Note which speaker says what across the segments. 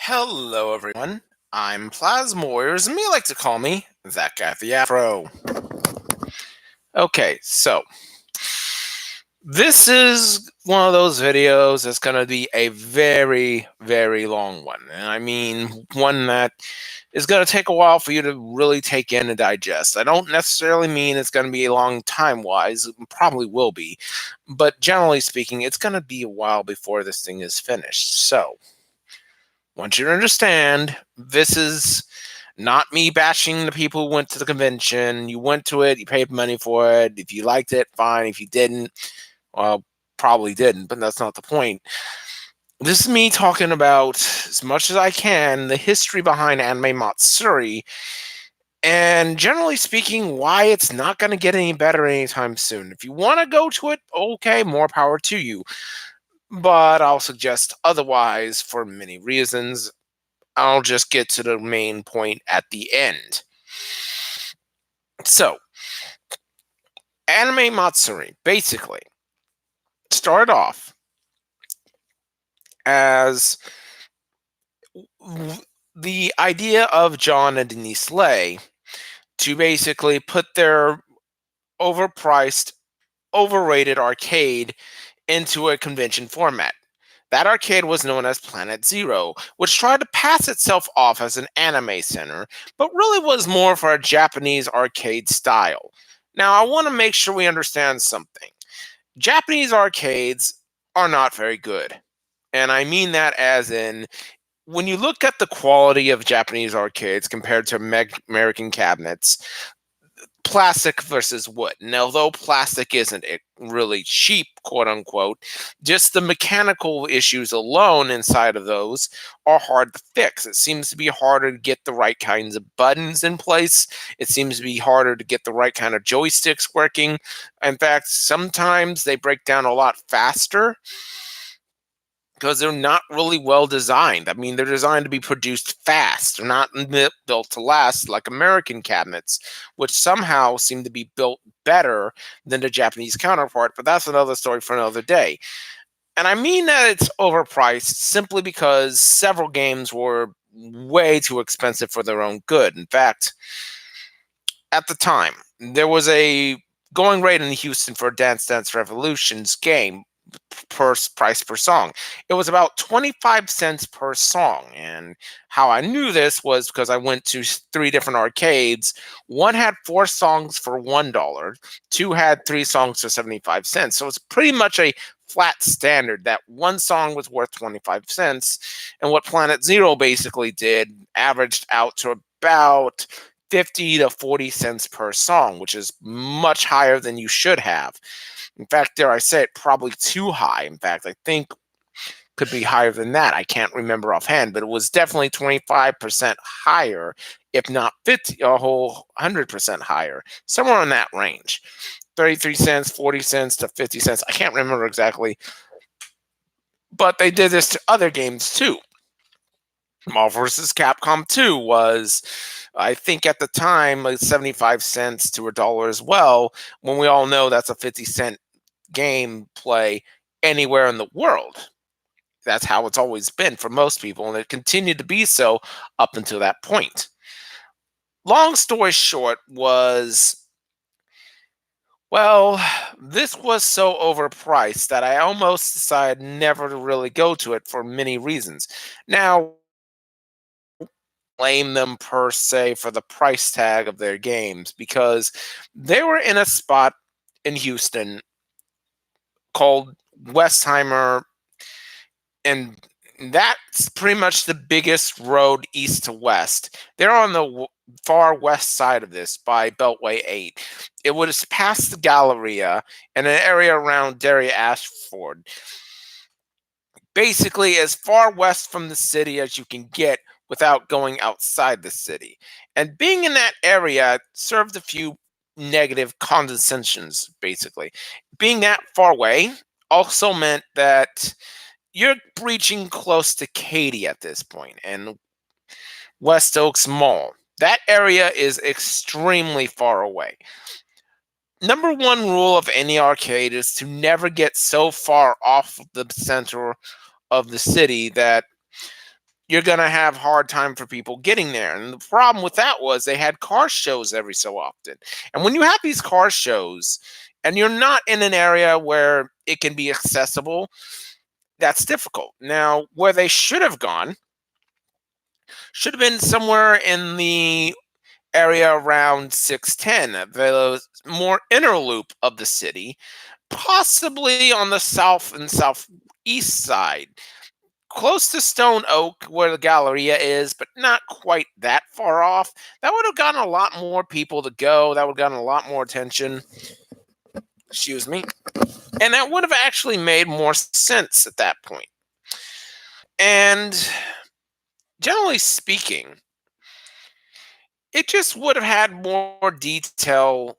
Speaker 1: Hello, everyone. I'm Plasma Warriors, and you like to call me that guy with the afro. Okay, so this is one of those videos that's going to be a very, very long one. And I mean, one that is going to take a while for you to really take in and digest. I don't necessarily mean it's going to be a long time wise, it probably will be. But generally speaking, it's going to be a while before this thing is finished. So, want you to understand, this is not me bashing the people who went to the convention. You went to it, you paid money for it. If you liked it, fine. If you didn't, well, probably didn't, but that's not the point. This is me talking about, as much as I can, the history behind anime Matsuri, and generally speaking, why it's not going to get any better anytime soon. If you want to go to it, okay, more power to you. But I'll suggest otherwise for many reasons. I'll just get to the main point at the end. So, anime Matsuri basically started off as the idea of John and Denise Lay to basically put their overpriced, overrated arcade into a convention format. That arcade was known as Planet Zero, which tried to pass itself off as an anime center, but really was more for a Japanese arcade style. Now, I want to make sure we understand something. Japanese arcades are not very good. And I mean that as in, when you look at the quality of Japanese arcades compared to American cabinets, plastic versus wood. And although plastic isn't really cheap, quote unquote, just the mechanical issues alone inside of those are hard to fix. It seems to be harder to get the right kinds of buttons in place. It seems to be harder to get the right kind of joysticks working. In fact, sometimes they break down a lot faster because they're not really well designed. I mean, they're designed to be produced fast. They're not built to last like American cabinets, which somehow seem to be built better than the Japanese counterpart. But that's another story for another day. And I mean that it's overpriced simply because several games were way too expensive for their own good. In fact, at the time, there was a going rate in Houston for a Dance Dance Revolutions game per price per song. It was about 25 cents per song. And how I knew this was because I went to three different arcades. One had four songs for $1, two had three songs for 75 cents. So it's pretty much a flat standard that one song was worth 25 cents. And what Planet Zero basically did averaged out to about 50 to 40 cents per song, which is much higher than you should have. In fact, dare I say it, probably too high. In fact, I think could be higher than that. I can't remember offhand, but it was definitely 25% higher, if not 50, a whole 100% higher, somewhere in that range. 33 cents, 40 cents to 50 cents. I can't remember exactly. But they did this to other games too. Marvel vs. Capcom 2 was, I think at the time, like 75 cents to $1 as well, when we all know that's a 50-cent game play anywhere in the world. That's how it's always been for most people, and it continued to be so up until that point. Long story short was, well, this was so overpriced that I almost decided never to really go to it for many reasons. Now, blame them per se for the price tag of their games because they were in a spot in Houston called Westheimer, and that's pretty much the biggest road east to west. They're on the far west side of this by Beltway 8. It was past the Galleria and an area around Derry Ashford. Basically, as far west from the city as you can get without going outside the city. And being in that area served a few negative condescensions, basically. Being that far away also meant that you're reaching close to Katy at this point and West Oaks Mall. That area is extremely far away. Number one rule of any arcade is to never get so far off the center of the city that you're going to have hard time for people getting there. And the problem with that was they had car shows every so often. And when you have these car shows and you're not in an area where it can be accessible, that's difficult. Now, where they should have been somewhere in the area around 610, the more inner loop of the city, possibly on the south and southeast side, close to Stone Oak, where the Galleria is, but not quite that far off. That would have gotten a lot more people to go. That would have gotten a lot more attention. Excuse me. And that would have actually made more sense at that point. And generally speaking, it just would have had more detail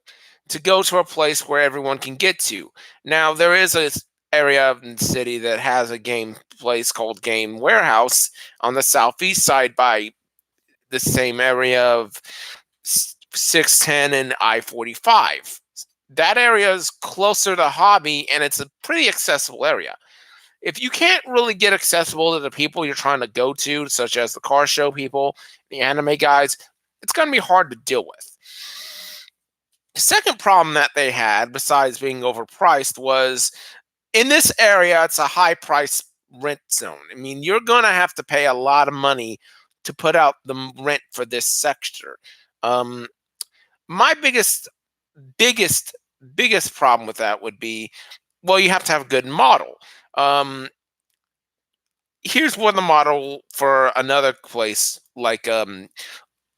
Speaker 1: to go to a place where everyone can get to. Now, there is a area of the city that has a game place called Game Warehouse on the southeast side by the same area of 610 and I-45. That area is closer to Hobby, and it's a pretty accessible area. If you can't really get accessible to the people you're trying to go to, such as the car show people, the anime guys, it's going to be hard to deal with. The second problem that they had, besides being overpriced, was in this area, it's a high price rent zone. I mean, you're going to have to pay a lot of money to put out the rent for this sector. Um, my biggest, biggest problem with that would be, well, you have to have a good model. Um, Here's one the model for another place like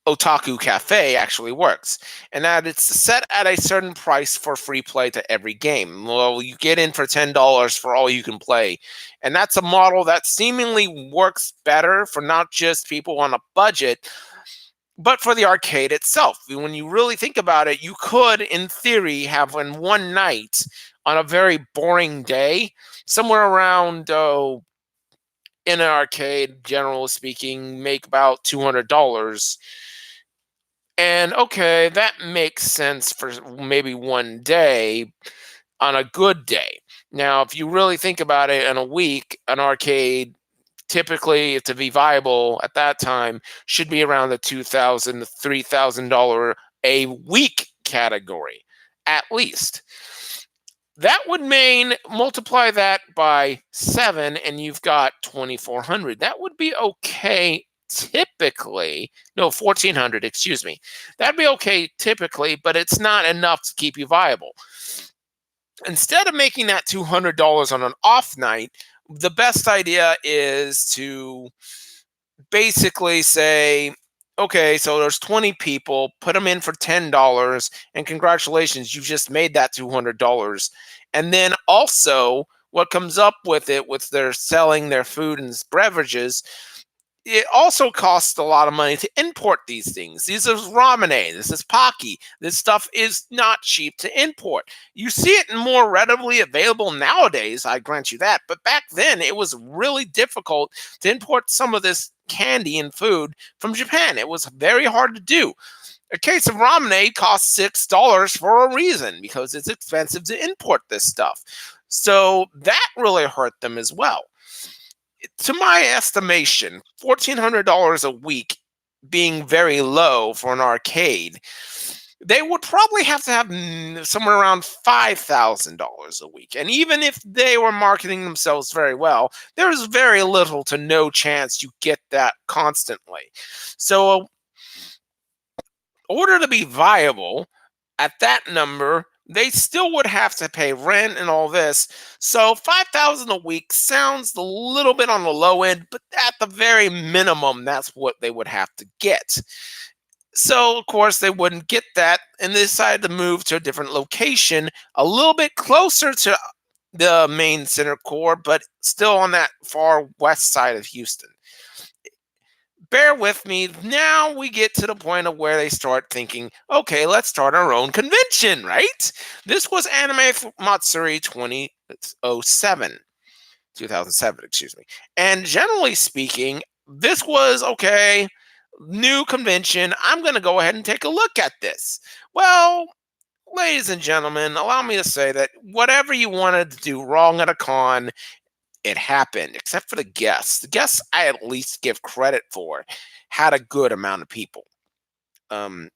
Speaker 1: Otaku Cafe actually works, and that it's set at a certain price for free play to every game. Well, you get in for $10 for all you can play, and that's a model that seemingly works better for not just people on a budget, but for the arcade itself. When you really think about it, you could, in theory, have in one night on a very boring day, somewhere around in an arcade, generally speaking, make about $200. And okay, that makes sense for maybe one day on a good day. Now, if you really think about it, in a week, an arcade typically to be viable at that time should be around the $2,000 to $3,000 a week category, at least. That would mean multiply that by 7 and you've got 2,400. That would be okay typically. No, 1,400, excuse me. That'd be okay typically, but it's not enough to keep you viable. Instead of making that $200 on an off night, the best idea is to basically say, okay, so there's 20 people, put them in for $10, and congratulations, you just made that $200. And then also, what comes up with it, with their selling their food and beverages, it also costs a lot of money to import these things. These is ramen, this is pocky. This stuff is not cheap to import. You see it more readily available nowadays, I grant you that. But back then, it was really difficult to import some of this candy and food from Japan. It was very hard to do. A case of ramen costs $6 for a reason, because it's expensive to import this stuff. So that really hurt them as well. To my estimation, $1,400 a week being very low for an arcade, they would probably have to have somewhere around $5,000 a week. And even if they were marketing themselves very well, there's very little to no chance you get that constantly. So, in order to be viable at that number, they still would have to pay rent and all this. So 5,000 a week sounds a little bit on the low end, but at the very minimum, that's what they would have to get. So of course they wouldn't get that, and they decided to move to a different location, a little bit closer to the main center core, but still on that far west side of Houston. Bear with me. Now we get to the point of where they start thinking, okay, let's start our own convention, right? This was Anime Matsuri 2007, excuse me. And generally speaking, this was okay, new convention. I'm going to go ahead and take a look at this. Well, ladies and gentlemen, allow me to say that whatever you wanted to do wrong at a con, it happened, except for the guests. The guests I at least give credit for had a good amount of people. Um,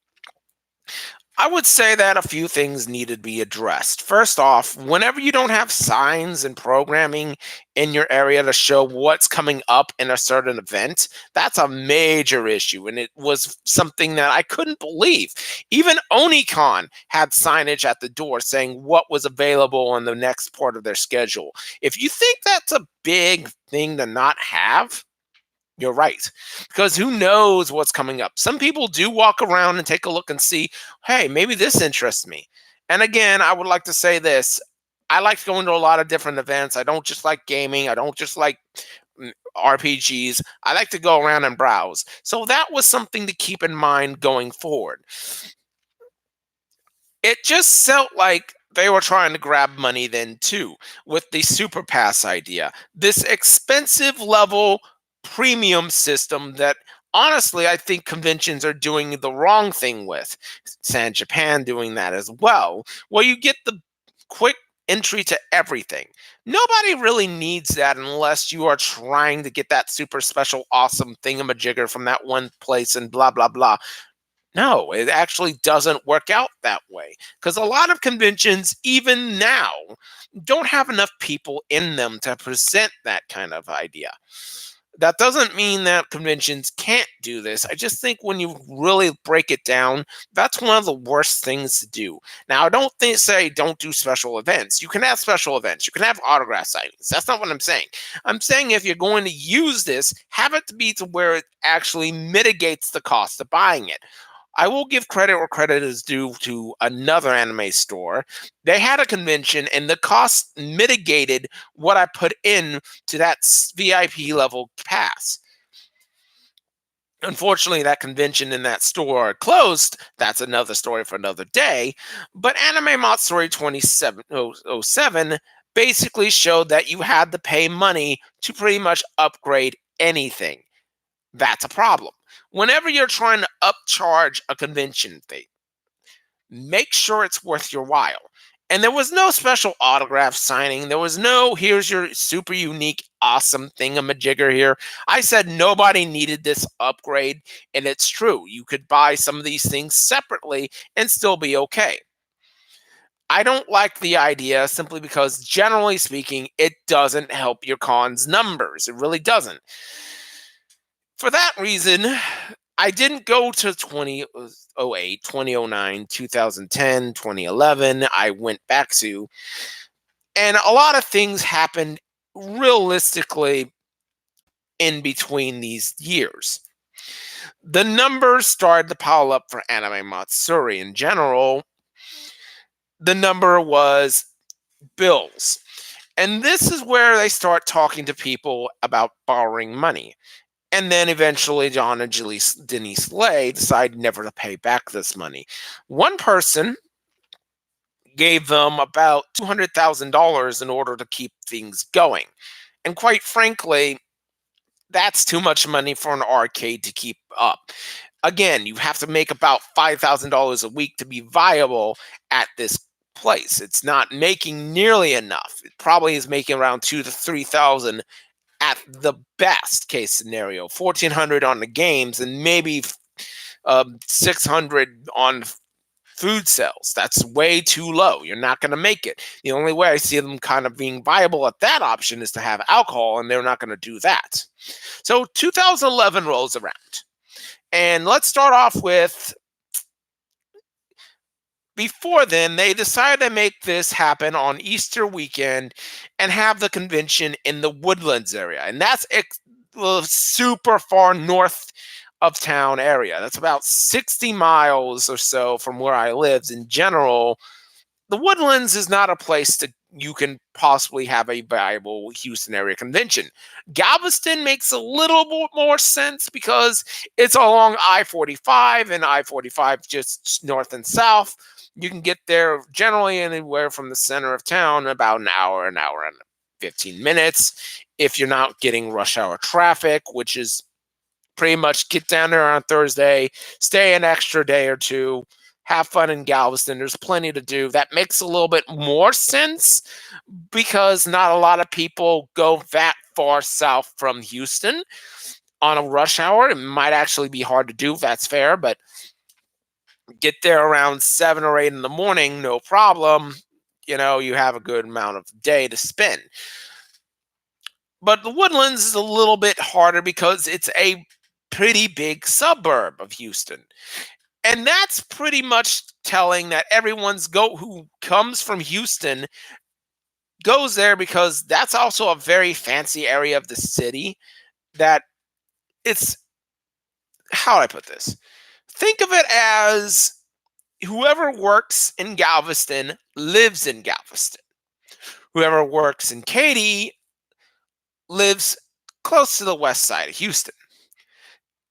Speaker 1: I would say that a few things need to be addressed. First off, whenever you don't have signs and programming in your area to show what's coming up in a certain event, that's a major issue. And it was something that I couldn't believe. Even Onicon had signage at the door saying what was available on the next part of their schedule. If you think that's a big thing to not have, you're right. Because who knows what's coming up? Some people do walk around and take a look and see, hey, maybe this interests me. And again, I would like to say this. I like going to a lot of different events. I don't just like gaming. I don't just like RPGs. I like to go around and browse. So that was something to keep in mind going forward. It just felt like they were trying to grab money then too with the super pass idea. This expensive level premium system that honestly I think conventions are doing the wrong thing with. San Japan doing that as well. Well, you get the quick entry to everything. Nobody really needs that unless you are trying to get that super special awesome thingamajigger from that one place and blah blah blah. No, it actually doesn't work out that way because a lot of conventions, even now, don't have enough people in them to present that kind of idea. That doesn't mean that conventions can't do this. I just think when you really break it down, that's one of the worst things to do. Now, I don't think say don't do special events. You can have special events. You can have autograph signings. That's not what I'm saying. I'm saying if you're going to use this, have it to be to where it actually mitigates the cost of buying it. I will give credit where credit is due to another anime store. They had a convention and the cost mitigated what I put in to that VIP level pass. Unfortunately, that convention in that store closed. That's another story for another day. But Anime Matsuri 2707 basically showed that you had to pay money to pretty much upgrade anything. That's a problem. Whenever you're trying to upcharge a convention fee, make sure it's worth your while. And there was no special autograph signing. There was no, here's your super unique, awesome thingamajigger here. I said nobody needed this upgrade. And it's true. You could buy some of these things separately and still be okay. I don't like the idea simply because, generally speaking, it doesn't help your con's numbers. It really doesn't. For that reason, I didn't go to 2008, 2009, 2010, 2011. I went back to, and a lot of things happened realistically in between these years. The numbers started to pile up for Anime Matsuri in general. The number was bills. And this is where they start talking to people about borrowing money. And then eventually, John and Denise Lay decide never to pay back this money. One person gave them about $200,000 in order to keep things going. And quite frankly, that's too much money for an arcade to keep up. Again, you have to make about $5,000 a week to be viable at this place. It's not making nearly enough. It probably is making around 2 to 3,000 at the best case scenario, 1,400 on the games and maybe 600 on food sales. That's way too low. You're not going to make it. The only way I see them kind of being viable at that option is to have alcohol, and they're not going to do that. So 2011 rolls around. And let's start off with, before then, they decided to make this happen on Easter weekend and have the convention in the Woodlands area. And that's super far north of town area. That's about 60 miles or so from where I lived. In general, the Woodlands is not a place that you can possibly have a viable Houston area convention. Galveston makes a little bit more sense because it's along I-45 and I-45 just north and south. You can get there generally anywhere from the center of town in about an hour and 15 minutes. If you're not getting rush hour traffic, which is pretty much get down there on Thursday, stay an extra day or two, have fun in Galveston. There's plenty to do. That makes a little bit more sense because not a lot of people go that far south from Houston on a rush hour. It might actually be hard to do if that's fair, but get there around 7 or 8 in the morning, no problem. You have a good amount of day to spend. But the Woodlands is a little bit harder because it's a pretty big suburb of Houston. And that's pretty much telling that everyone's go who comes from Houston goes there because that's also a very fancy area of the city that it's how do I put this? Think of it as whoever works in Galveston lives in Galveston. Whoever works in Katy lives close to the west side of Houston.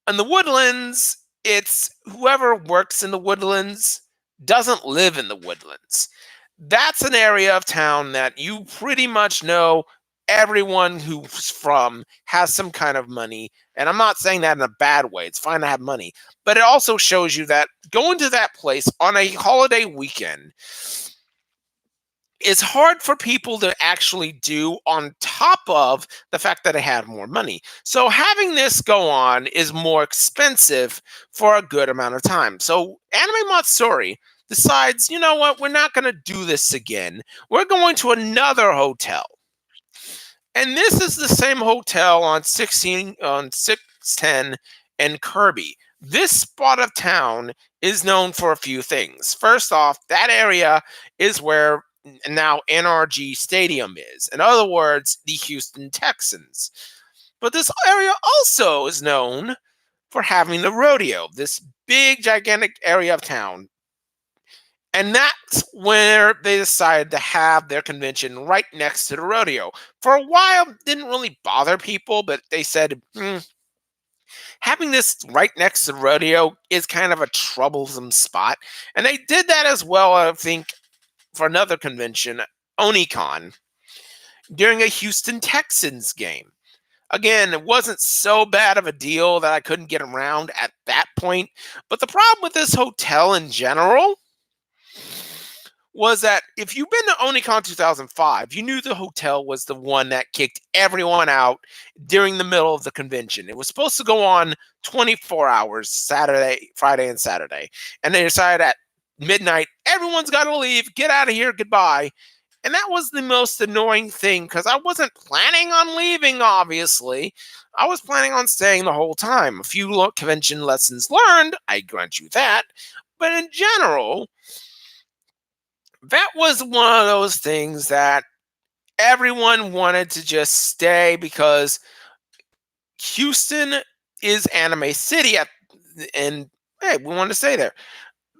Speaker 1: In the Woodlands, it's whoever works in the Woodlands doesn't live in the Woodlands. That's an area of town that you pretty much know everyone who's from has some kind of money. And I'm not saying that in a bad way. It's fine to have money. But it also shows you that going to that place on a holiday weekend is hard for people to actually do on top of the fact that they have more money. So having this go on is more expensive for a good amount of time. So Anime Matsuri decides, you know what, we're not going to do this again. We're going to another hotel. And this is the same hotel on 610 and Kirby. This spot of town is known for a few things. First off, that area is where now NRG Stadium is. In other words, the Houston Texans. But this area also is known for having the rodeo, this big, gigantic area of town. And that's where they decided to have their convention right next to the rodeo. For a while, it didn't really bother people, but they said, having this right next to the rodeo is kind of a troublesome spot. And they did that as well, I think, for another convention, OniCon, during a Houston Texans game. Again, it wasn't so bad of a deal that I couldn't get around at that point. But the problem with this hotel in general was that if you've been to OniCon 2005, you knew the hotel was the one that kicked everyone out during the middle of the convention. It was supposed to go on 24 hours, Saturday, Friday, and Saturday. And they decided at midnight, everyone's got to leave, get out of here, goodbye. And that was the most annoying thing because I wasn't planning on leaving, obviously. I was planning on staying the whole time. A few convention lessons learned, I grant you that. But in general, that was one of those things that everyone wanted to just stay because Houston is Anime City, and hey, we wanted to stay there.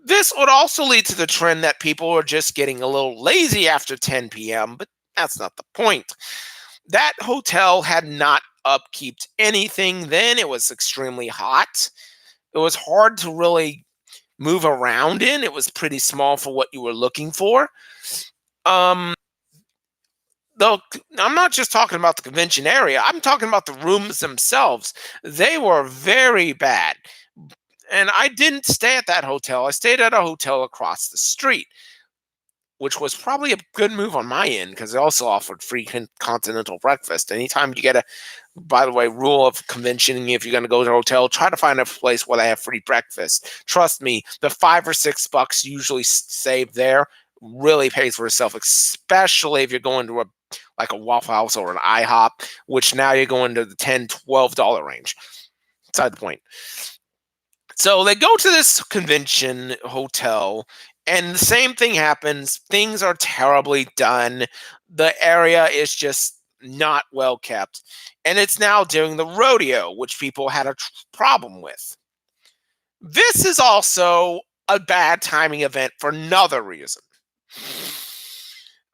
Speaker 1: This would also lead to the trend that people are just getting a little lazy after 10 p.m., but that's not the point. That hotel had not upkeeped anything then. It was extremely hot. It was hard to really move around in. It was pretty small for what you were looking for. Though I'm not just talking about the convention area, I'm talking about the rooms themselves. They were very bad. And I didn't stay at that hotel. I stayed at a hotel across the street, which was probably a good move on my end because they also offered free continental breakfast. Anytime you get a, by the way, rule of conventioning, if you're going to go to a hotel, try to find a place where they have free breakfast. Trust me, the $5 or $6 usually saved there really pays for itself, especially if you're going to like a Waffle House or an IHOP, which now you're going to the $10, $12 range. Beside the point. So they go to this convention hotel, and the same thing happens. Things are terribly done. The area is just not well kept. And it's now during the rodeo, which people had a problem with. This is also a bad timing event for another reason.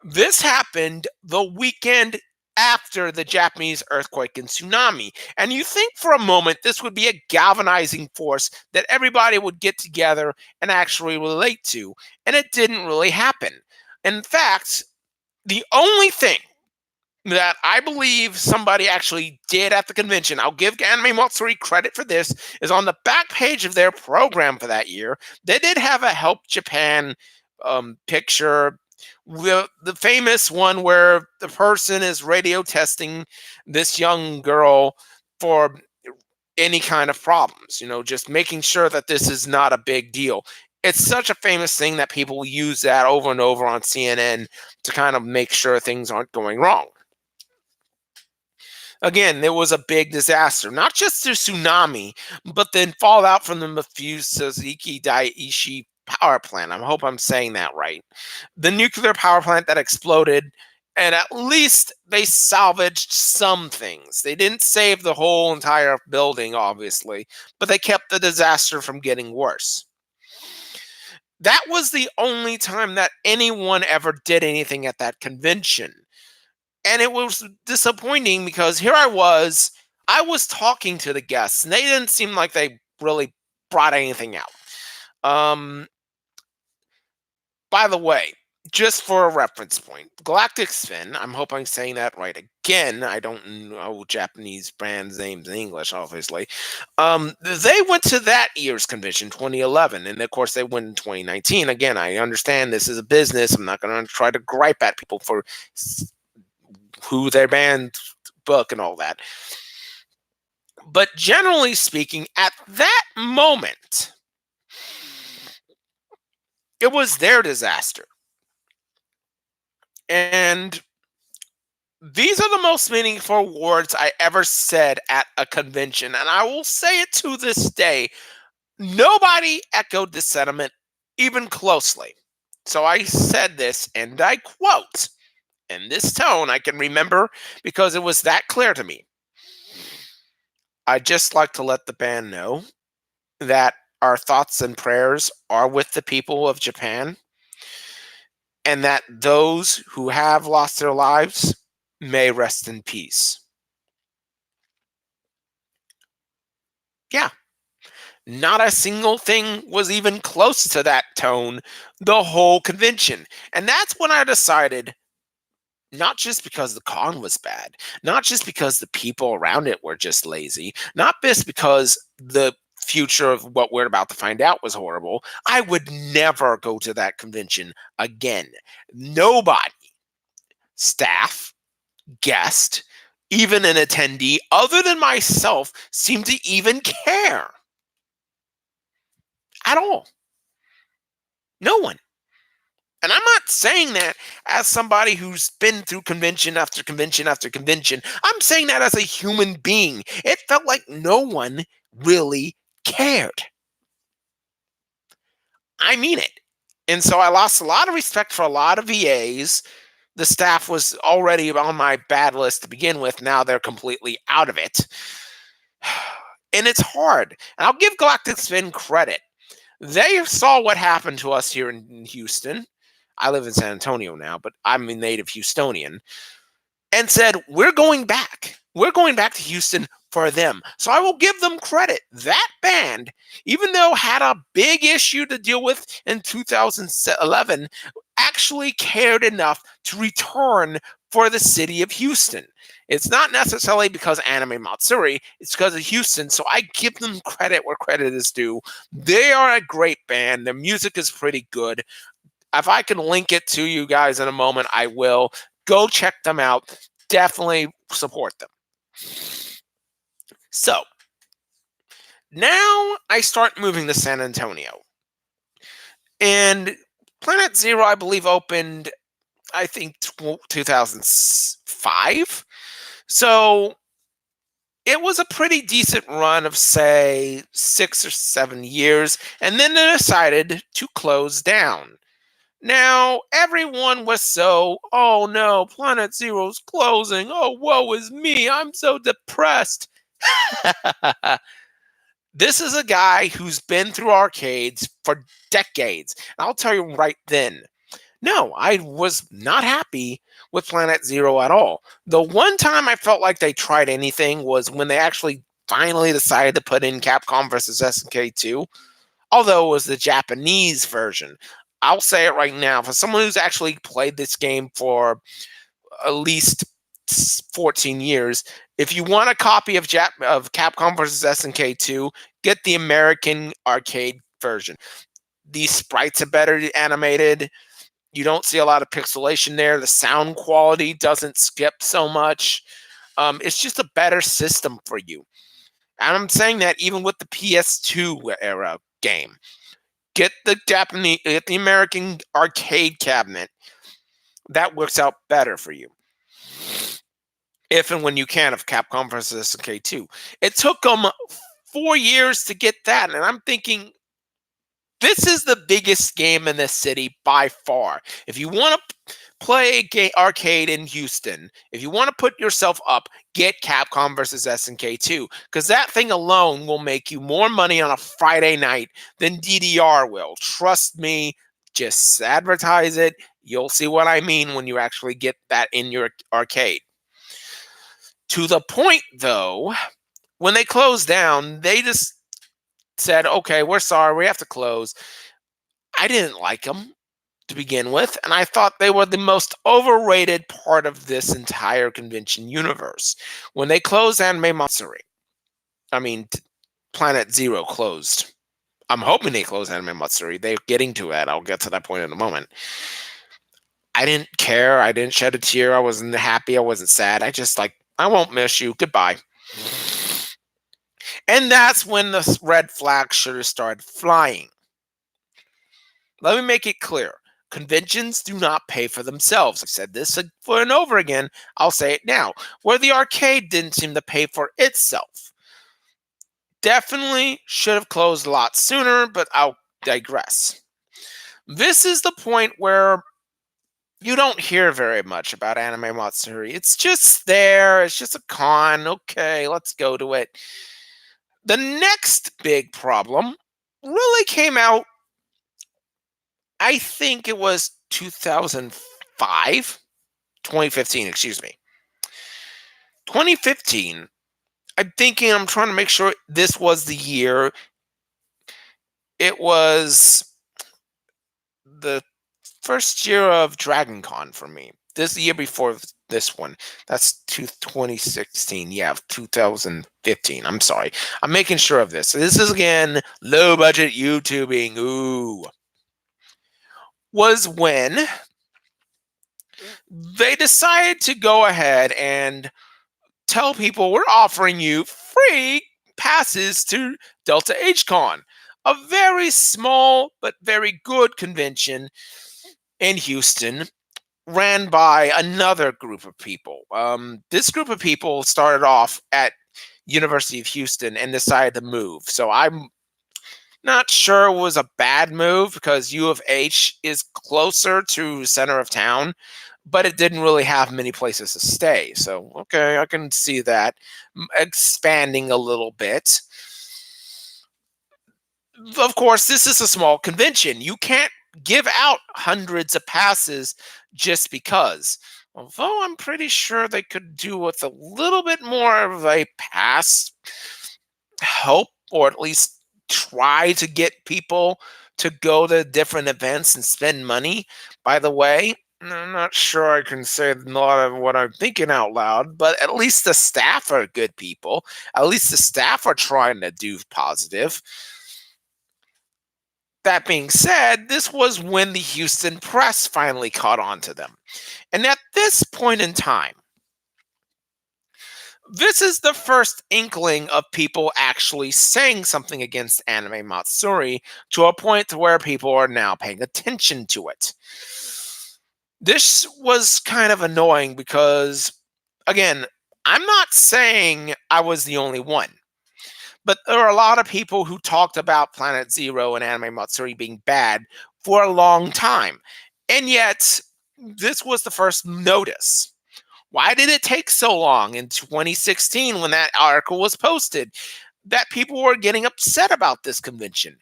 Speaker 1: This happened the weekend after the Japanese earthquake and tsunami. And you think for a moment this would be a galvanizing force that everybody would get together and actually relate to. And it didn't really happen. In fact, the only thing that I believe somebody actually did at the convention. I'll give Anime Matsuri credit for this. Is on the back page of their program for that year. They did have a Help Japan picture, the famous one where the person is radio testing this young girl for any kind of problems. Just making sure that this is not a big deal. It's such a famous thing that people use that over and over on CNN to kind of make sure things aren't going wrong. Again, there was a big disaster, not just the tsunami, but then fallout from the Mafusaziki Daiichi power plant. I hope I'm saying that right. The nuclear power plant that exploded, and at least they salvaged some things. They didn't save the whole entire building, obviously, but they kept the disaster from getting worse. That was the only time that anyone ever did anything at that convention. And it was disappointing because I was talking to the guests, and they didn't seem like they really brought anything out. Um, by the way, just for a reference point, Galactic Spin, I'm hoping I'm saying that right again. I don't know Japanese brands' names in English, obviously. They went to that year's convention, 2011, and of course they went in 2019. Again, I understand this is a business. I'm not going to try to gripe at people for who their band book and all that. But generally speaking, at that moment, it was their disaster. And these are the most meaningful words I ever said at a convention. And I will say it to this day. Nobody echoed this sentiment even closely. So I said this, and I quote, in this tone I can remember because it was that clear to me. I'd just like to let the band know that our thoughts and prayers are with the people of Japan, and that those who have lost their lives may rest in peace. Yeah, not a single thing was even close to that tone the whole convention. And that's when I decided, not just because the con was bad, not just because the people around it were just lazy, not just because the future of what we're about to find out was horrible. I would never go to that convention again. Nobody, staff, guest, even an attendee other than myself seemed to even care at all. No one. And I'm not saying that as somebody who's been through convention after convention after convention. I'm saying that as a human being. It felt like no one really cared. I mean it. And so I lost a lot of respect for a lot of VAs. The staff was already on my bad list to begin with. Now they're completely out of it. And it's hard. And I'll give Galactic Spin credit. They saw what happened to us here in Houston. I live in San Antonio now, but I'm a native Houstonian, and said, we're going back. We're going back to Houston for them. So I will give them credit. That band, even though had a big issue to deal with in 2011, actually cared enough to return for the city of Houston. It's not necessarily because Anime Matsuri, it's because of Houston. So I give them credit where credit is due. They are a great band. Their music is pretty good. If I can link it to you guys in a moment, I will. Go check them out. Definitely support them. So now I start moving to San Antonio. And Planet Zero, I believe, opened, I think, 2005. So it was a pretty decent run of, say, 6 or 7 years. And then they decided to close down. Now, everyone was so, oh no, Planet Zero's closing. Oh, woe is me. I'm so depressed. This is a guy who's been through arcades for decades. And I'll tell you right then, no, I was not happy with Planet Zero at all. The one time I felt like they tried anything was when they actually finally decided to put in Capcom versus SNK 2, although it was the Japanese version. I'll say it right now. For someone who's actually played this game for at least 14 years. If you want a copy of Capcom versus SNK 2, get the American arcade version. These sprites are better animated. You don't see a lot of pixelation there. The sound quality doesn't skip so much. It's just a better system for you. And I'm saying that even with the PS2 era game. Get the American arcade cabinet. That works out better for you. If and when you can, of Capcom versus SNK2. It took them 4 years to get that, and I'm thinking this is the biggest game in this city by far. If you want to play arcade in Houston, if you want to put yourself up, get Capcom versus SNK2, because that thing alone will make you more money on a Friday night than DDR will. Trust me, just advertise it. You'll see what I mean when you actually get that in your arcade. To the point, though, when they closed down, they just said, okay, we're sorry, we have to close. I didn't like them to begin with, and I thought they were the most overrated part of this entire convention universe. When they closed Anime Matsuri, I mean, Planet Zero closed. I'm hoping they close Anime Matsuri. They're getting to it. I'll get to that point in a moment. I didn't care. I didn't shed a tear. I wasn't happy. I wasn't sad. I won't miss you. Goodbye. And that's when the red flag should have started flying. Let me make it clear. Conventions do not pay for themselves. I've said this over and over again. I'll say it now. Where the arcade didn't seem to pay for itself. Definitely should have closed a lot sooner, but I'll digress. This is the point where you don't hear very much about Anime Matsuri. It's just there. It's just a con. Okay, let's go to it. The next big problem really came out, I think it was 2015, excuse me. 2015, I'm trying to make sure this was the year. It was the first year of Dragon Con for me. This year before this one. That's 2016. Yeah, 2015. I'm sorry. I'm making sure of this. So this is, again, low budget YouTubing. Ooh. Was when they decided to go ahead and tell people we're offering you free passes to Delta HCon, a very small but very good convention in Houston, ran by another group of people. This group of people started off at University of Houston and decided to move. So I'm not sure it was a bad move because U of H is closer to center of town, but it didn't really have many places to stay. So, okay, I can see that expanding a little bit. Of course, this is a small convention. You can't give out hundreds of passes just because. Although I'm pretty sure they could do with a little bit more of a pass help, or at least try to get people to go to different events and spend money. By the way, I'm not sure I can say a lot of what I'm thinking out loud, but at least the staff are good people. At least the staff are trying to do positive. That being said, this was when the Houston press finally caught on to them. And at this point in time, this is the first inkling of people actually saying something against Anime Matsuri, to a point to where people are now paying attention to it. This was kind of annoying because, again, I'm not saying I was the only one, but there are a lot of people who talked about Planet Zero and Anime Matsuri being bad for a long time. And yet, this was the first notice. Why did it take so long in 2016 when that article was posted that people were getting upset about this convention?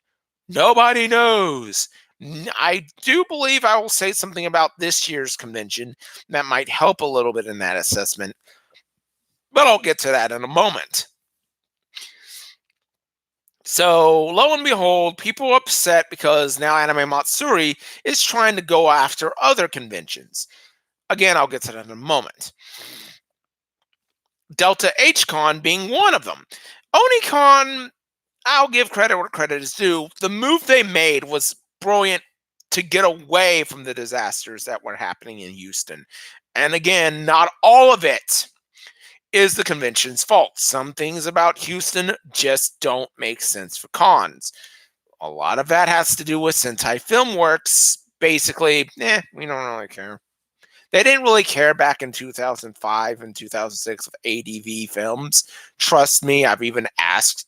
Speaker 1: Nobody knows. I do believe I will say something about this year's convention that might help a little bit in that assessment, but I'll get to that in a moment. So, lo and behold, people are upset because now Anime Matsuri is trying to go after other conventions. Again, I'll get to that in a moment. Delta H Con being one of them. Onicon, I'll give credit where credit is due. The move they made was brilliant to get away from the disasters that were happening in Houston. And again, not all of it is the convention's fault. Some things about Houston just don't make sense for cons. A lot of that has to do with Sentai Filmworks. Basically, we don't really care. They didn't really care back in 2005 and 2006 with ADV films. Trust me, I've even asked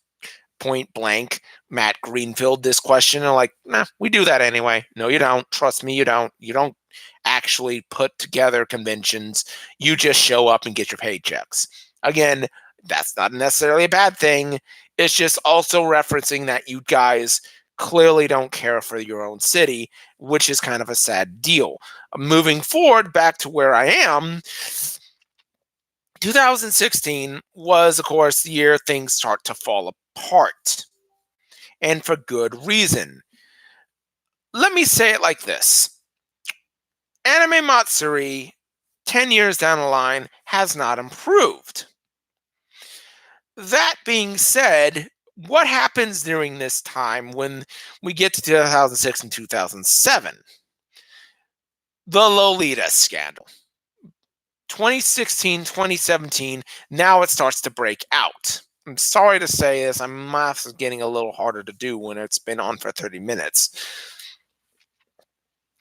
Speaker 1: point blank Matt Greenfield this question, and like, nah, we do that anyway. No, you don't. Trust me, you don't. You don't actually put together conventions. You just show up and get your paychecks. Again, that's not necessarily a bad thing. It's just also referencing that you guys clearly don't care for your own city, which is kind of a sad deal. Moving forward back to where I am, 2016 was, of course, the year things start to fall apart, and for good reason. Let me say it like this. Anime Matsuri, 10 years down the line, has not improved. That being said, what happens during this time when we get to 2006 and 2007? The Lolita scandal. 2016, 2017, now it starts to break out. I'm sorry to say this, my math is getting a little harder to do when it's been on for 30 minutes.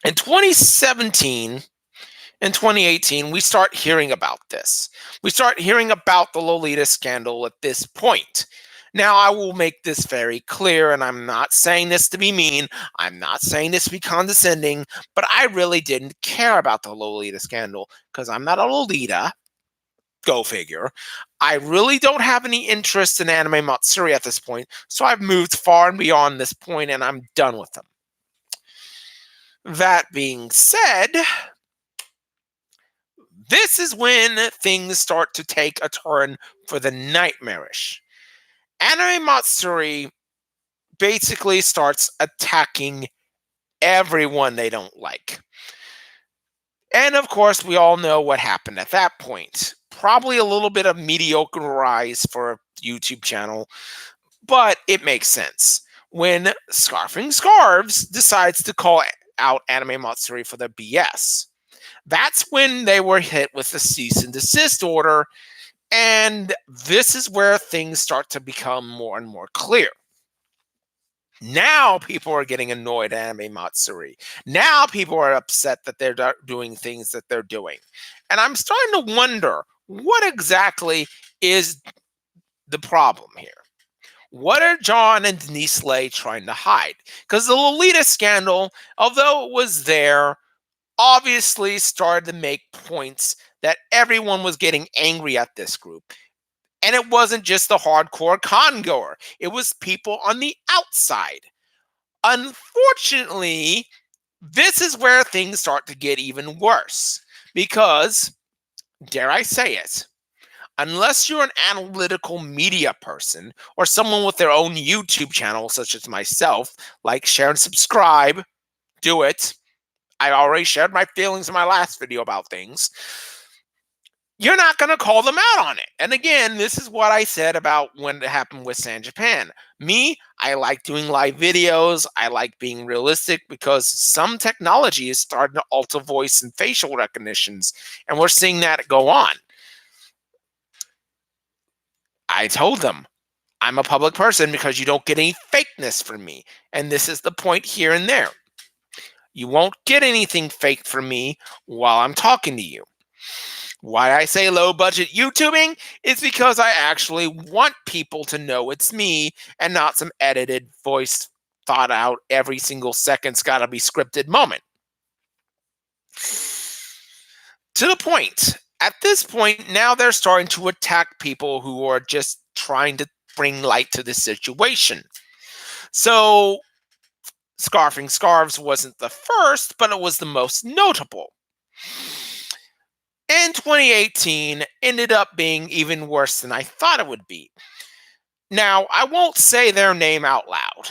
Speaker 1: In 2017 and 2018, we start hearing about this. We start hearing about the Lolita scandal at this point. Now, I will make this very clear, and I'm not saying this to be mean. I'm not saying this to be condescending, but I really didn't care about the Lolita scandal because I'm not a Lolita. Go figure. I really don't have any interest in anime Matsuri at this point, so I've moved far and beyond this point, and I'm done with them. That being said, this is when things start to take a turn for the nightmarish. Anime Matsuri basically starts attacking everyone they don't like. And of course, we all know what happened at that point. Probably a little bit of mediocre rise for a YouTube channel, but it makes sense. When Scarfing Scarves decides to call out Anime Matsuri for their BS, that's when they were hit with the cease and desist order. And this is where things start to become more and more clear. Now people are getting annoyed at Anime Matsuri. Now people are upset that they're doing things that they're doing. And I'm starting to wonder, what exactly is the problem here? What are John and Denise Lay trying to hide? Because the Lolita scandal, although it was there, obviously started to make points that everyone was getting angry at this group. And it wasn't just the hardcore con-goer. It was people on the outside. Unfortunately, this is where things start to get even worse. Because, dare I say it, unless you're an analytical media person or someone with their own YouTube channel, such as myself, like, share, and subscribe, do it. I already shared my feelings in my last video about things. You're not going to call them out on it. And again, this is what I said about when it happened with San Japan. Me, I like doing live videos. I like being realistic because some technology is starting to alter voice and facial recognitions, and we're seeing that go on. I told them, I'm a public person because you don't get any fakeness from me. And this is the point here and there. You won't get anything fake from me while I'm talking to you. Why I say low budget YouTubing is because I actually want people to know it's me and not some edited voice thought out every single second's got to be scripted moment. To the point. At this point, now they're starting to attack people who are just trying to bring light to the situation. So, Scarfing Scarves wasn't the first, but it was the most notable. And 2018 ended up being even worse than I thought it would be. Now, I won't say their name out loud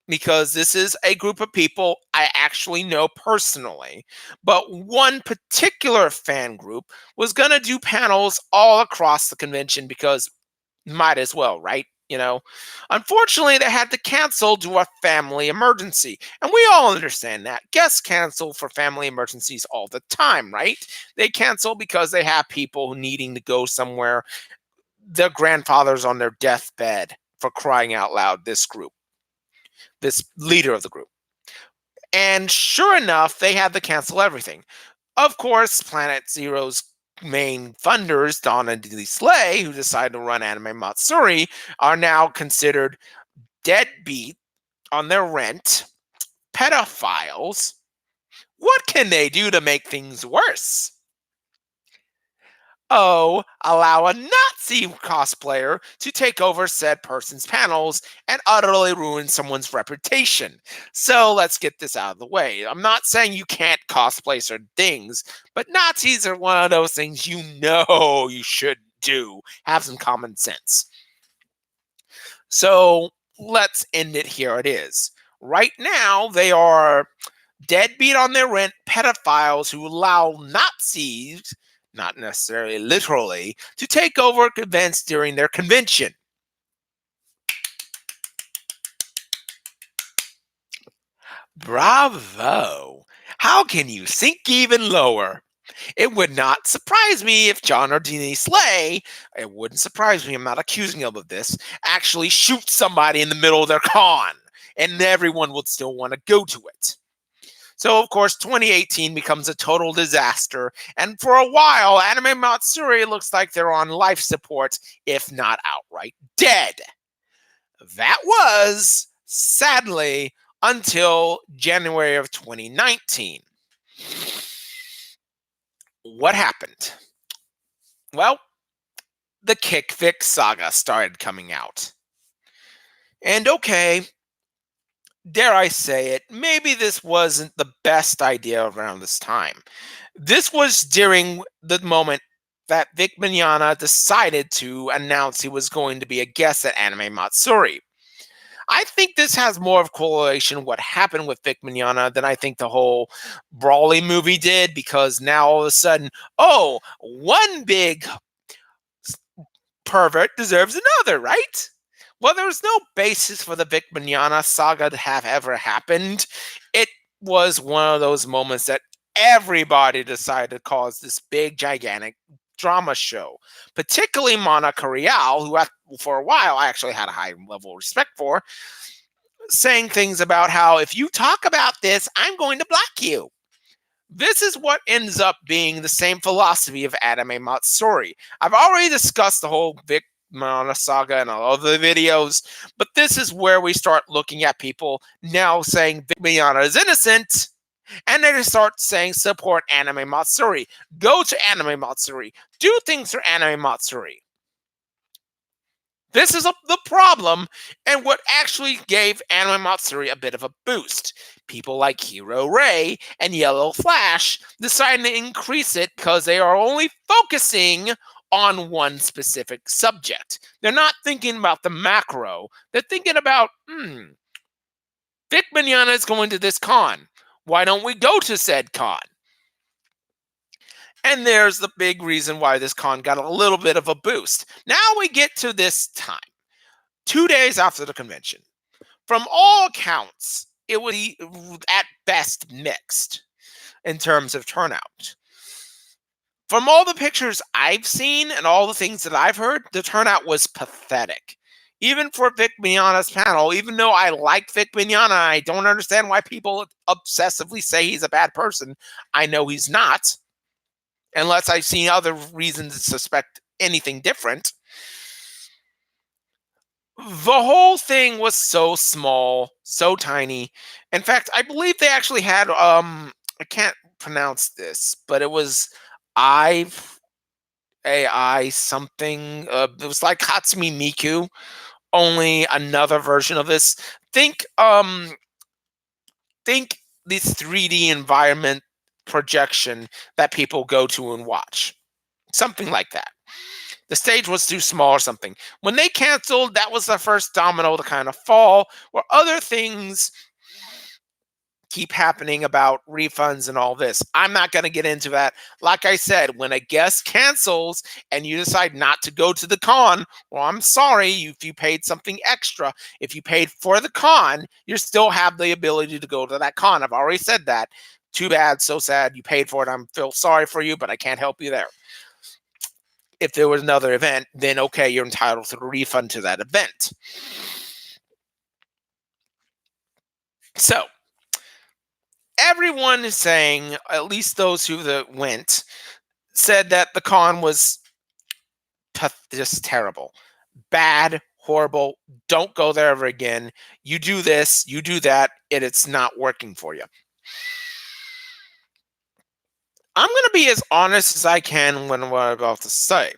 Speaker 1: because this is a group of people I actually know personally. But one particular fan group was going to do panels all across the convention because might as well, right? Unfortunately, they had to cancel due to a family emergency. And we all understand that. Guests cancel for family emergencies all the time, right? They cancel because they have people needing to go somewhere. Their grandfather's on their deathbed, for crying out loud, this leader of the group. And sure enough, they had to cancel everything. Of course, Planet Zero's main funders, Don and Lee Slay, who decided to run Anime Matsuri, are now considered deadbeat on their rent, pedophiles. What can they do to make things worse? Oh, allow a Nazi cosplayer to take over said person's panels and utterly ruin someone's reputation. So let's get this out of the way. I'm not saying you can't cosplay certain things, but Nazis are one of those things you should do. Have some common sense. So let's end it here. It is. Right now, they are deadbeat on their rent pedophiles who allow Nazis, not necessarily literally, to take over events during their convention. Bravo! How can you sink even lower? It would not surprise me if John or Denise Slay, it wouldn't surprise me, I'm not accusing them of this, actually shoot somebody in the middle of their con, and everyone would still want to go to it. So, of course, 2018 becomes a total disaster, and for a while, Anime Matsuri looks like they're on life support, if not outright dead. That was, sadly, until January of 2019. What happened? Well, the Kick Fix saga started coming out. And okay, dare I say it, maybe this wasn't the best idea around this time. This was during the moment that Vic Mignogna decided to announce he was going to be a guest at Anime Matsuri. I think this has more of correlation what happened with Vic Mignogna than I think the whole Brawley movie did, because now all of a sudden, oh, one big pervert deserves another, right? Well, there was no basis for the Vic Mignogna saga to have ever happened. It was one of those moments that everybody decided to cause this big, gigantic drama show, particularly Monica Rial, who for a while I actually had a high level of respect for, saying things about how if you talk about this, I'm going to block you. This is what ends up being the same philosophy of Anime Matsuri. I've already discussed the whole Vic Mignogna saga in all of the videos, but this is where we start looking at people now saying Vic Mignogna is innocent, and they start saying support Anime Matsuri. Go to Anime Matsuri. Do things for Anime Matsuri. This is the problem, and what actually gave Anime Matsuri a bit of a boost. People like Hero Ray and Yellow Flash decided to increase it because they are only focusing on one specific subject. They're not thinking about the macro. They're thinking about, Vic Mignogna is going to this con. Why don't we go to said con? And there's the big reason why this con got a little bit of a boost. Now we get to this time. 2 days after the convention. From all accounts, it was at best mixed in terms of turnout. From all the pictures I've seen and all the things that I've heard, the turnout was pathetic. Even for Vic Mignogna's panel, even though I like Vic Mignogna, I don't understand why people obsessively say he's a bad person. I know he's not, unless I've seen other reasons to suspect anything different. The whole thing was so small, so tiny. In fact, I believe they actually had I can't pronounce this, but it was I AI something. It was like Hatsumi Miku, only another version of this. Think think this 3D environment projection that people go to and watch. Something like that. The stage was too small or something. When they canceled, that was the first domino to kind of fall, where other things keep happening about refunds and all this. I'm not going to get into that. Like I said, when a guest cancels and you decide not to go to the con, well, I'm sorry if you paid something extra. If you paid for the con, you still have the ability to go to that con. I've already said that. Too bad, so sad. You paid for it. I feel sorry for you, but I can't help you there. If there was another event, then okay, you're entitled to a refund to that event. So everyone is saying, at least those who went, said that the con was just terrible, bad, horrible. Don't go there ever again. You do this, you do that, and it's not working for you. I'm going to be as honest as I can when what I'm about to say.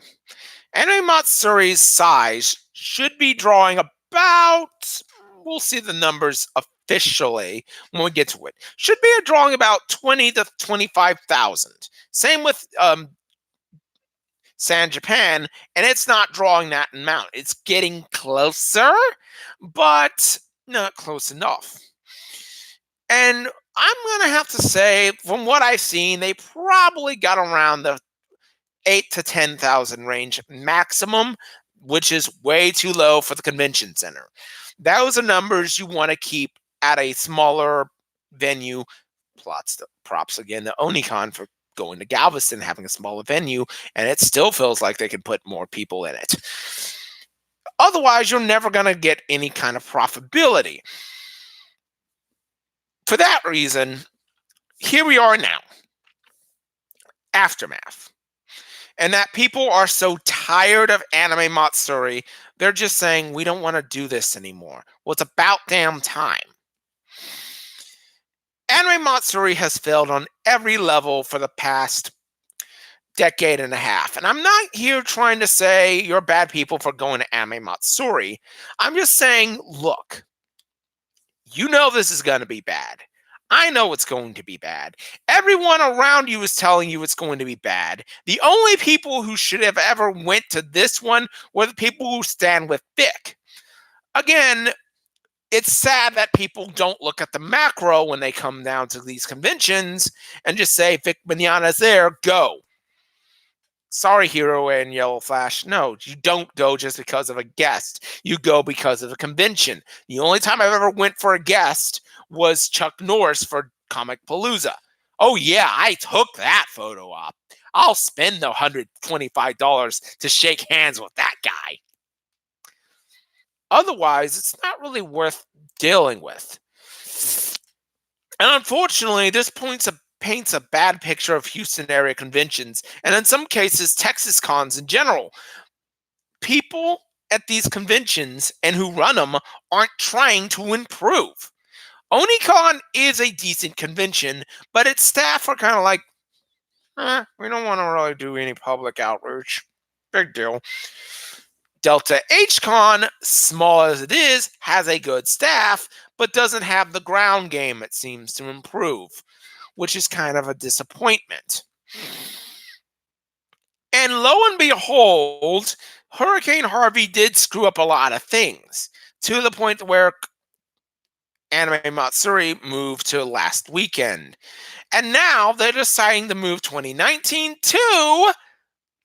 Speaker 1: Anime Matsuri's size should be drawing about, we'll see the numbers officially when we get to it, should be a drawing about 20 to 25,000. Same with San Japan, and it's not drawing that amount. It's getting closer, but not close enough. And I'm going to have to say, from what I've seen, they probably got around the 8 to 10,000 range maximum, which is way too low for the convention center. Those are numbers you want to keep at a smaller venue. Props again to Onicon for going to Galveston, having a smaller venue, and it still feels like they can put more people in it. Otherwise, you're never going to get any kind of profitability. For that reason, here we are now. Aftermath. And that people are so tired of Anime Matsuri, they're just saying, we don't want to do this anymore. Well, it's about damn time. Anime Matsuri has failed on every level for the past decade and a half. And I'm not here trying to say you're bad people for going to Anime Matsuri. I'm just saying, look, you know this is going to be bad. I know it's going to be bad. Everyone around you is telling you it's going to be bad. The only people who should have ever went to this one were the people who stand with Vic. Again, it's sad that people don't look at the macro when they come down to these conventions and just say, Vic Mignogna's there, go. Sorry, Hero and Yellow Flash. No, you don't go just because of a guest. You go because of a convention. The only time I've ever went for a guest was Chuck Norris for Comic Palooza. Oh yeah, I took that photo op. I'll spend the $125 to shake hands with that guy. Otherwise, it's not really worth dealing with. And unfortunately, this paints a bad picture of Houston area conventions, and in some cases, Texas cons in general. People at these conventions and who run them aren't trying to improve. Onicon is a decent convention, but its staff are kind of like, we don't want to really do any public outreach. Big deal. Delta HCon, small as it is, has a good staff, but doesn't have the ground game it seems to improve, which is kind of a disappointment. And lo and behold, Hurricane Harvey did screw up a lot of things to the point where Anime Matsuri moved to last weekend. And now they're deciding to move 2019 to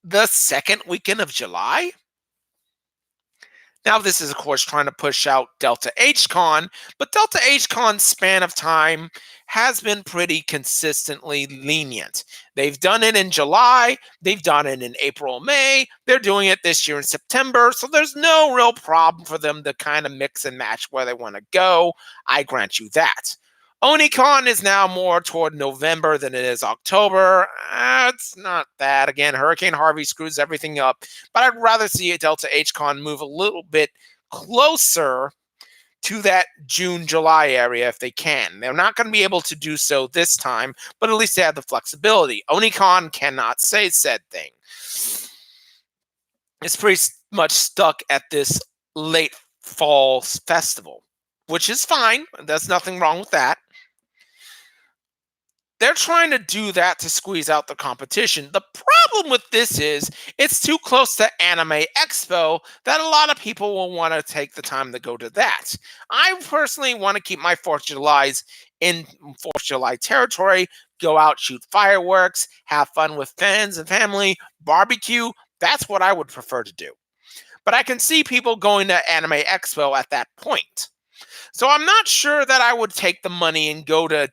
Speaker 1: the second weekend of July. Now, this is, of course, trying to push out Delta HCon, but Delta HCon's span of time has been pretty consistently lenient. They've done it in July, they've done it in April, May, they're doing it this year in September, so there's no real problem for them to kind of mix and match where they want to go. I grant you that. Onicon is now more toward November than it is October. It's not bad. Again, Hurricane Harvey screws everything up, but I'd rather see a Delta HCon move a little bit closer to that June, July area if they can. They're not going to be able to do so this time, but at least they have the flexibility. Onicon cannot say said thing. It's pretty much stuck at this late fall festival, which is fine. There's nothing wrong with that. They're trying to do that to squeeze out the competition. The problem with this is it's too close to Anime Expo that a lot of people will want to take the time to go to that. I personally want to keep my 4th of July's in 4th of July territory, go out, shoot fireworks, have fun with friends and family, barbecue. That's what I would prefer to do. But I can see people going to Anime Expo at that point. So I'm not sure that I would take the money and go to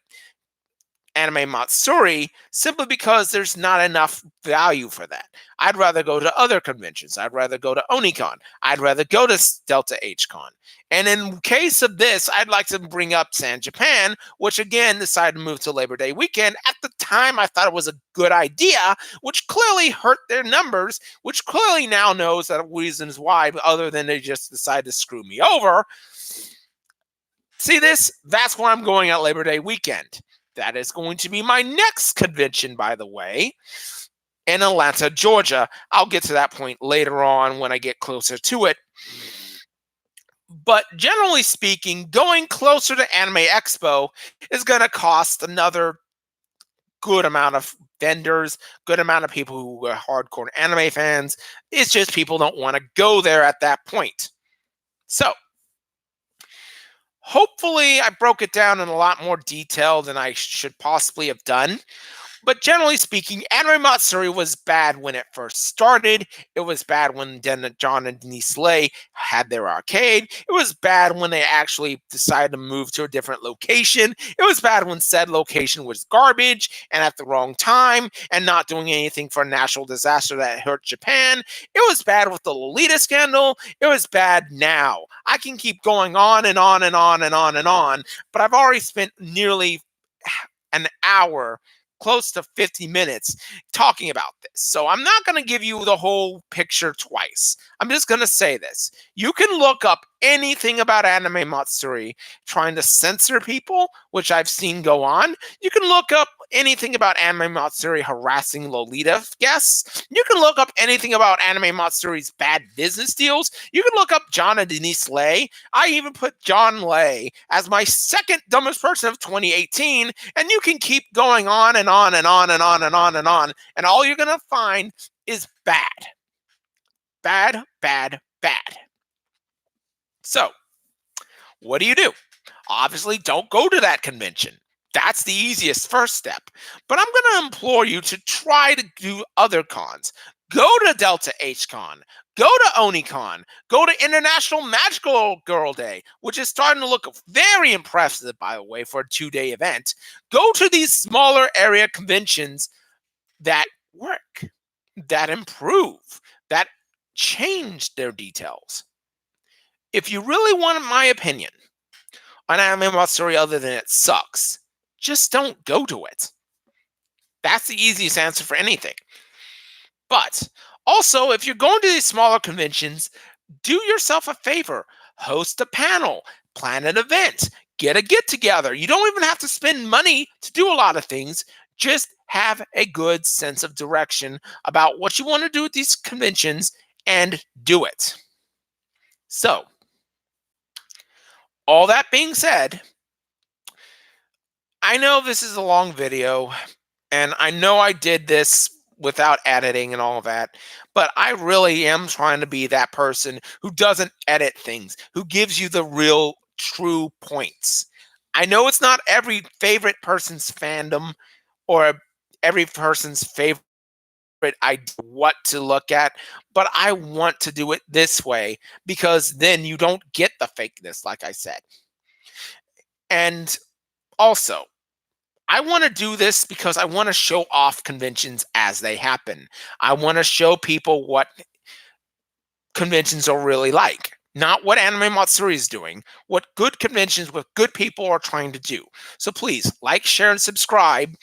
Speaker 1: Anime Matsuri simply because there's not enough value for that. I'd rather go to other conventions. I'd rather go to Onicon. I'd rather go to Delta HCon. And in case of this, I'd like to bring up San Japan, which again decided to move to Labor Day weekend. At the time, I thought it was a good idea, which clearly hurt their numbers, which clearly now knows that reasons why, other than they just decided to screw me over. See this? That's where I'm going at Labor Day weekend. That is going to be my next convention, by the way, in Atlanta, Georgia. I'll get to that point later on when I get closer to it. But generally speaking, going closer to Anime Expo is going to cost another good amount of vendors, good amount of people who are hardcore anime fans. It's just people don't want to go there at that point. So, hopefully, I broke it down in a lot more detail than I should possibly have done. But generally speaking, Anime Matsuri was bad when it first started. It was bad when John and Denise Lay had their arcade. It was bad when they actually decided to move to a different location. It was bad when said location was garbage and at the wrong time and not doing anything for a natural disaster that hurt Japan. It was bad with the Lolita scandal. It was bad now. I can keep going on and on and on and on and on, but I've already spent nearly an hour, close to 50 minutes talking about this. So I'm not going to give you the whole picture twice. I'm just going to say this. You can look up anything about Anime Matsuri trying to censor people, which I've seen go on. You can look up anything about Anime Matsuri harassing Lolita guests. You can look up anything about Anime Matsuri's bad business deals. You can look up John and Denise Lay. I even put John Lay as my second dumbest person of 2018, and you can keep going on and on and on and on and on and on, and all you're going to find is bad. Bad, bad, bad. So, what do? Obviously, don't go to that convention. That's the easiest first step. But I'm going to implore you to try to do other cons. Go to Delta HCon. Go to Onicon. Go to International Magical Girl Day, which is starting to look very impressive, by the way, for a 2-day event. Go to these smaller area conventions that work, that improve, that change their details. If you really want my opinion on Anime Matsuri other than it sucks, just don't go to it. That's the easiest answer for anything. But also, if you're going to these smaller conventions, do yourself a favor. Host a panel, plan an event, get a get together. You don't even have to spend money to do a lot of things. Just have a good sense of direction about what you want to do at these conventions and do it. So, all that being said, I know this is a long video, and I know I did this without editing and all of that, but I really am trying to be that person who doesn't edit things, who gives you the real, true points. I know it's not every favorite person's fandom or every person's favorite idea what to look at, but I want to do it this way because then you don't get the fakeness, like I said. And also, I want to do this because I want to show off conventions as they happen. I want to show people what conventions are really like, not what Anime Matsuri is doing, what good conventions with good people are trying to do. So please like, share, and subscribe.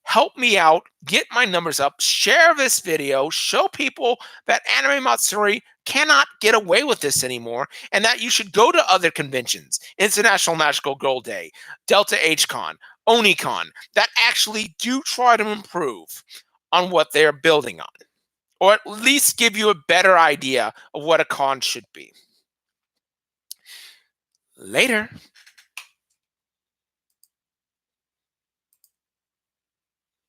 Speaker 1: Help me out, get my numbers up, share this video, show people that Anime Matsuri cannot get away with this anymore, and that you should go to other conventions, International Magical Girl Day, Delta HCon, Onicon, that actually do try to improve on what they're building on, or at least give you a better idea of what a con should be. Later.